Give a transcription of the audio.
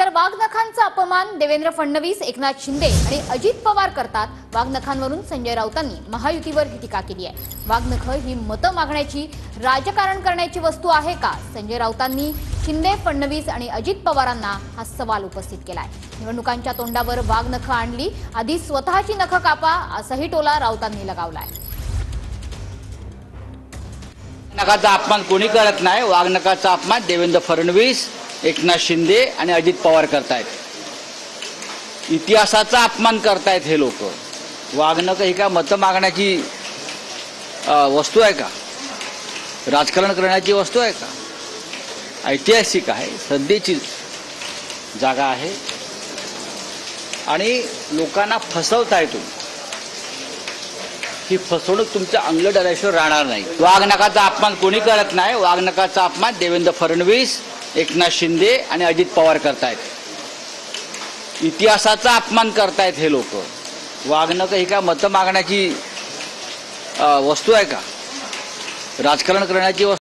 तर वाघनखांचा अपमान देवेंद्र फडणवीस, एकनाथ शिंदे आणि अजित पवार करतात। वाघनखांवरून संजय राऊतांनी महायुतीवर ही टीका केली आहे। वाघनख ही मतं मागण्याची, राजकारण करण्याची वस्तू आहे का? संजय राऊतांनी शिंदे, फडणवीस आणि अजित पवारांना हा सवाल उपस्थित केलाय। निवडणुकांच्या तोंडावर वाघनख आणली, आधी स्वतःची नख कापा असाही टोला राऊतांनी लगावलाय। वाघनखाचा अपमान कोणी करत नाही। वाघनखाचा अपमान देवेंद्र फडणवीस, एकनाथ शिंदे आणि अजित पवार करतायत। इतिहासाचा अपमान करतायत हे लोक। वाघनख ही का मतं मागण्याची वस्तू आहे का? राजकारण करण्याची वस्तू आहे का? ऐतिहासिक आहे, सध्याची जागा आहे आणि लोकांना फसवताय तुम्ही। ही फसवणूक तुमच्या अंगलट आल्याशिवाय राहणार नाही। वाघनखाचा अपमान कोणी करत नाही। वाघनखाचा अपमान देवेंद्र फडणवीस, एकनाथ शिंदे आणि अजित पवार करतायत। इतिहासाचा अपमान करतायत हे लोक। वाघनख ही का मतं मागण्याची वस्तू आहे का? राजकारण करण्याची वस्तू